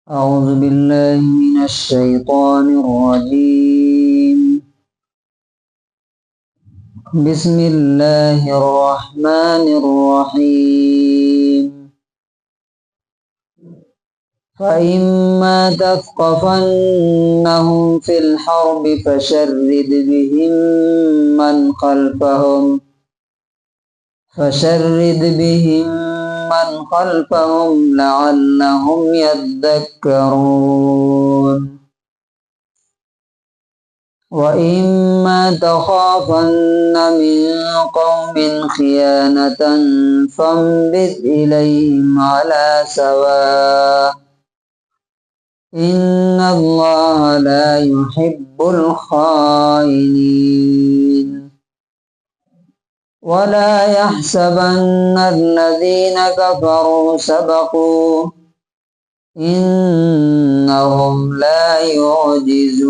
أعوذ بالله من الشيطان الرجيم. بسم الله الرحمن الرحيم. فإما تثقفنهم في الحرب فشرد بهم من خلفهم لعلهم يذكرون. وإما تخافن من قوم خيانة فانبذ إليهم على سواء إن الله لا يحب الخائنين. ولا يحسبن الذين كفروا سبقوا إنهم لا يعجزون.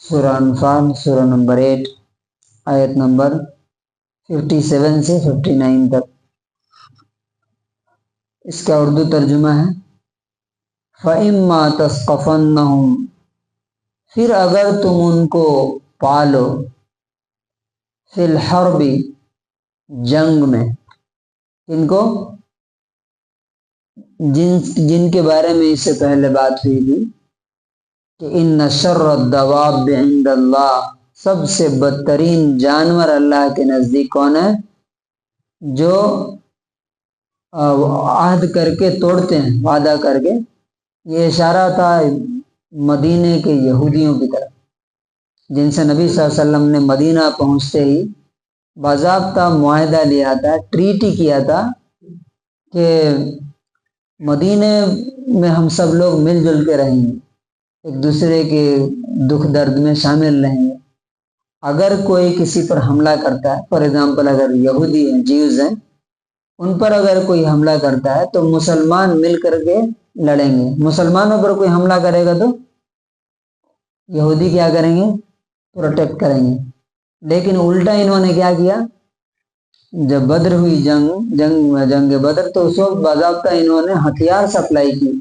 سورہ انفال سورہ نمبر 8 آیت نمبر 57 سے 59 تک. اس کا اردو ترجمہ ہے فَإِمَّا تَثْقَفَنَّهُمْ، پھر اگر تم ان کو پالو، فی الحرب، جنگ میں، ان کو جن کے بارے میں اس سے پہلے بات ہوئی تھی کہ ان شر الدواب عند اللہ، سب سے بدترین جانور اللہ کے نزدیک کون ہے؟ جو عہد کر کے توڑتے ہیں، وعدہ کر کے. یہ اشارہ تھا مدینے کے یہودیوں کی طرف، جن سے نبی صلی اللہ علیہ وسلم نے مدینہ پہنچتے ہی باضابطہ معاہدہ لیا تھا، ٹریٹی کیا تھا کہ مدینے میں ہم سب لوگ مل جل کے رہیں گے، ایک دوسرے کے دکھ درد میں شامل رہیں گے. اگر کوئی کسی پر حملہ کرتا ہے، فار ایگزامپل اگر یہودی ہیں، جیوز ہیں، ان پر اگر کوئی حملہ کرتا ہے تو مسلمان مل کر کے لڑیں گے. مسلمانوں پر کوئی حملہ کرے گا تو یہودی کیا کریں گے؟ پروٹیکٹ کریں گے. لیکن الٹا انہوں نے کیا کیا؟ جب بدر ہوئی جنگ بدر، تو اس وقت باضابطہ انہوں نے ہتھیار سپلائی کی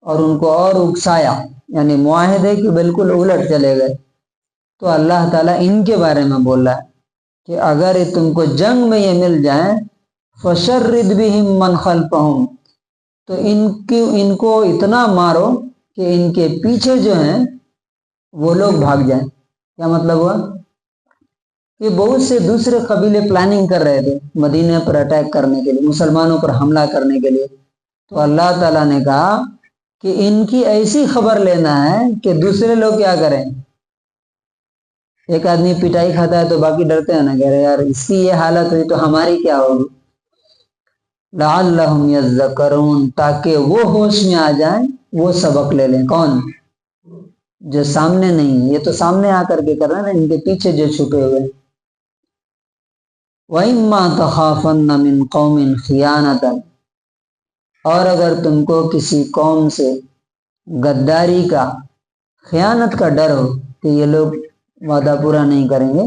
اور ان کو اور اکسایا، یعنی معاہدے کی بالکل الٹ چلے گئے. تو اللہ تعالیٰ ان کے بارے میں بول رہا ہے کہ اگر تم کو جنگ میں یہ مل جائیں فشرد بہم من خلفہم، تو ان کو اتنا مارو کہ ان کے پیچھے جو ہیں وہ لوگ بھاگ جائیں. کیا مطلب ہوا؟ یہ بہت سے دوسرے قبیلے پلاننگ کر رہے تھے مدینے پر اٹیک کرنے کے لیے، مسلمانوں پر حملہ کرنے کے لیے. تو اللہ تعالیٰ نے کہا کہ ان کی ایسی خبر لینا ہے کہ دوسرے لوگ کیا کریں. ایک آدمی پٹائی کھاتا ہے تو باقی ڈرتے ہیں نا، کہہ رہے یار اس کی یہ حالت ہوئی تو ہماری کیا ہوگی. لعلہم یذکرون، تاکہ وہ ہوش میں آ جائیں، وہ سبق لے لیں. کون؟ جو سامنے نہیں، یہ تو سامنے آ کر کے کر رہے ہیں نا، ان کے پیچھے جو چھپے ہوئے. وَإِمَّا تَخَافَنَّ مِن قَوْمٍ خِيَانَةً، اور اگر تم کو کسی قوم سے غداری کا، خیانت کا ڈر ہو کہ یہ لوگ وعدہ پورا نہیں کریں گے،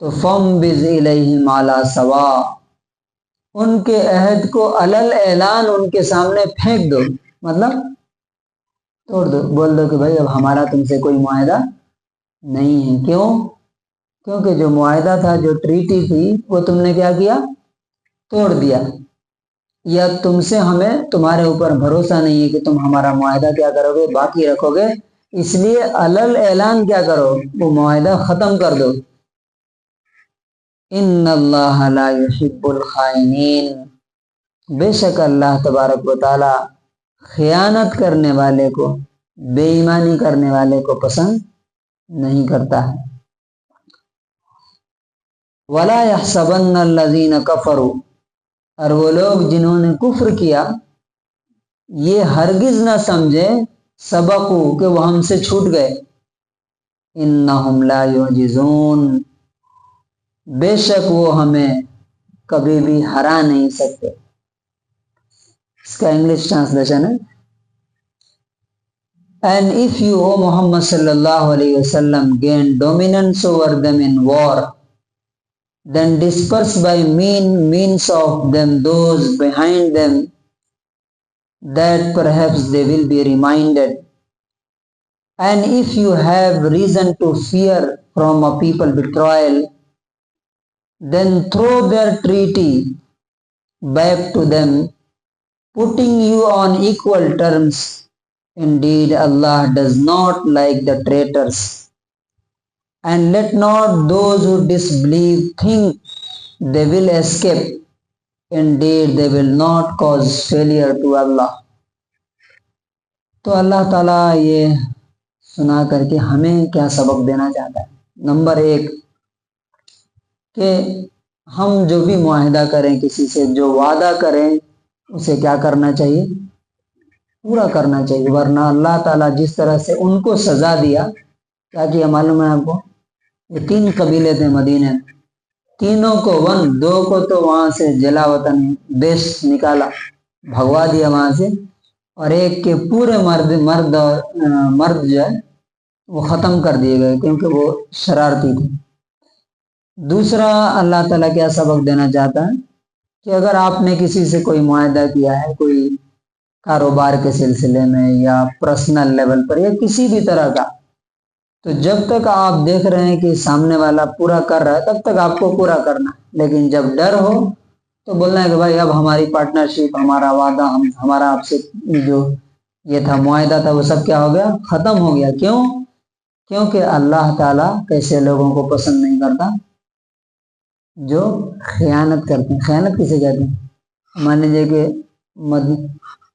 تو فَانبِذْ إِلَيْهِمْ عَلَى سَوَاءٍ، ان کے عہد کو علل اعلان ان کے سامنے پھینک دو، مطلب توڑ دو، بول دو کہ بھائی اب ہمارا تم سے کوئی معاہدہ نہیں ہے. کیوں؟ کیونکہ جو معاہدہ تھا، جو ٹریٹی تھی، وہ تم نے کیا کیا؟ توڑ دیا. یا تم سے ہمیں تمہارے اوپر بھروسہ نہیں ہے کہ تم ہمارا معاہدہ کیا کرو گے؟ باقی رکھو گے. اس لیے علل اعلان کیا کرو؟ وہ معاہدہ ختم کر دو. ان اللہ لا يحب الخائنین، بے شک اللہ تبارک و تعالی خیانت کرنے والے کو، بے ایمانی کرنے والے کو پسند نہیں کرتا ہے. وَلَا يَحْسَبَنَّ الَّذِينَ كَفَرُوا، اور وہ لوگ جنہوں نے کفر کیا یہ ہرگز نہ سمجھے، سبقوا کہ وہ ہم سے چھوٹ گئے، اِنَّهُمْ لَا يُعْجِزُونَ، بے شک وہ ہمیں کبھی بھی ہرا نہیں سکتے. اس کا انگلش ٹرانسلیشن ہے And if you, O Muhammad sallallahu alayhi wa sallam, gain dominance over them in war, then disperse by means of them those behind them that perhaps they will be reminded. And if you have reason to fear from a people betrayal, then throw their treaty back to them, putting you on equal terms. Indeed, Allah does not like the traitors. And let not those who disbelieve think they will escape. Indeed, they will not cause failure to Allah. تو اللہ تعالیٰ یہ سنا کر کے ہمیں کیا سبق دینا چاہتا ہے؟ نمبر 1 کہ ہم جو بھی معاہدہ کریں کسی سے، جو وعدہ کریں، اسے کیا کرنا چاہیے؟ پورا کرنا چاہیے، ورنہ اللہ تعالیٰ جس طرح سے ان کو سزا دیا، کیا کیا معلوم ہے آپ کو؟ یہ 3 قبیلے تھے مدینے میں، تینوں کو 2 کو تو وہاں سے جلا وطن دیش نکالا، بھگوا دیا وہاں سے، اور ایک کے پورے مرد جو ہے وہ ختم کر دیے گئے کیونکہ وہ شرارتی تھے۔ دوسرا اللہ تعالیٰ کیا سبق دینا چاہتا ہے کہ اگر آپ نے کسی سے کوئی معاہدہ کیا ہے، کوئی کاروبار کے سلسلے میں یا پرسنل لیول پر یا کسی بھی طرح کا، تو جب تک آپ دیکھ رہے ہیں کہ سامنے والا پورا کر رہا ہے تب تک آپ کو پورا کرنا ہے، لیکن جب ڈر ہو تو بولنا ہے کہ بھائی اب ہماری پارٹنرشپ، ہمارا وعدہ، ہمارا آپ سے جو یہ تھا معاہدہ تھا وہ سب کیا ہو گیا؟ ختم ہو گیا۔ کیوں؟ کیونکہ اللہ تعالیٰ کیسے لوگوں کو پسند نہیں کرتا؟ جو خیانت کرتے ہیں۔ خیانت کسے کہتے ہیں؟ مان لیجیے کہ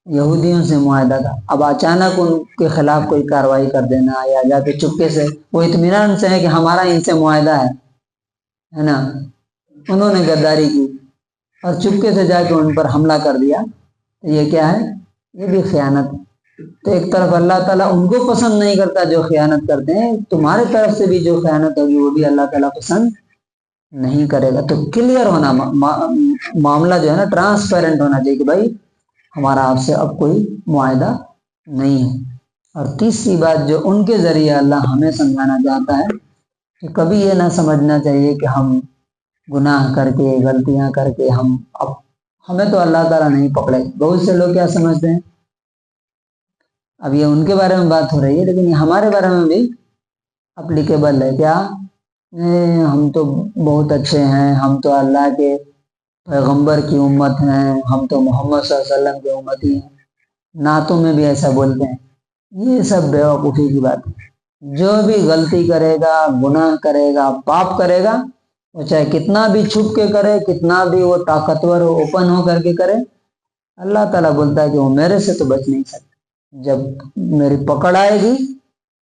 یہودیوں سے معاہدہ تھا، اب اچانک ان کے خلاف کوئی کارروائی کر دینا، یا جا کے چپکے سے، وہ اطمینان سے ہے کہ ہمارا ان سے معاہدہ ہے نا، انہوں نے غداری کی اور چپکے سے جا کے ان پر حملہ کر دیا، تو یہ کیا ہے؟ یہ بھی خیانت ہے۔ تو ایک طرف اللہ تعالیٰ ان کو پسند نہیں کرتا جو خیانت کرتے ہیں، تمہارے طرف سے بھی جو خیانت ہوگی وہ بھی اللہ تعالیٰ پسند نہیں کرے گا۔ تو کلیئر ہونا، معاملہ جو ہے نا ٹرانسپیرنٹ ہونا چاہیے کہ بھائی ہمارا آپ سے اب کوئی معاہدہ نہیں ہے۔ اور تیسری بات جو ان کے ذریعے اللہ ہمیں سمجھانا چاہتا ہے کہ کبھی یہ نہ سمجھنا چاہیے کہ ہم گناہ کر کے، غلطیاں کر کے اب ہمیں تو اللہ تعالیٰ نہیں پکڑے۔ بہت سے لوگ کیا سمجھتے ہیں، اب یہ ان کے بارے میں بات ہو رہی ہے لیکن یہ ہمارے بارے میں بھی اپلیکیبل ہے، کیا ہم تو بہت اچھے ہیں، ہم تو اللہ کے پیغمبر کی امت ہیں، ہم تو محمد صلی اللہ علیہ وسلم کی امتی ہیں، نعتوں میں بھی ایسا بولتے ہیں۔ یہ سب بیوقوفی کی بات ہے۔ جو بھی غلطی کرے گا، گناہ کرے گا، پاپ کرے گا، وہ چاہے کتنا بھی چھپ کے کرے، کتنا بھی وہ طاقتور ہو، اوپن ہو کر کے کرے، اللہ تعالیٰ بولتا ہے کہ وہ میرے سے تو بچ نہیں سکتے۔ جب میری پکڑ آئے گی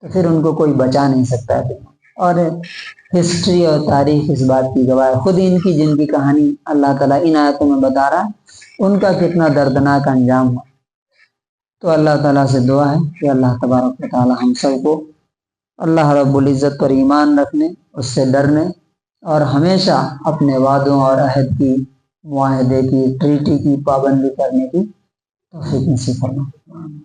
تو پھر ان کو کوئی بچا نہیں سکتا ہے۔ اور ہسٹری اور تاریخ اس بات کی گواہ ہے، خود ان کی جن کی کہانی اللہ تعالیٰ ان آیتوں میں بتا رہا ہے ان کا کتنا دردناک انجام ہوا۔ تو اللہ تعالیٰ سے دعا ہے کہ اللہ تبارک و تعالیٰ ہم سب کو اللہ رب العزت پر ایمان رکھنے، اس سے ڈرنے اور ہمیشہ اپنے وعدوں اور عہد کی، معاہدے کی، ٹریٹی کی پابندی کرنے کی توفیق نصیب فرمائے۔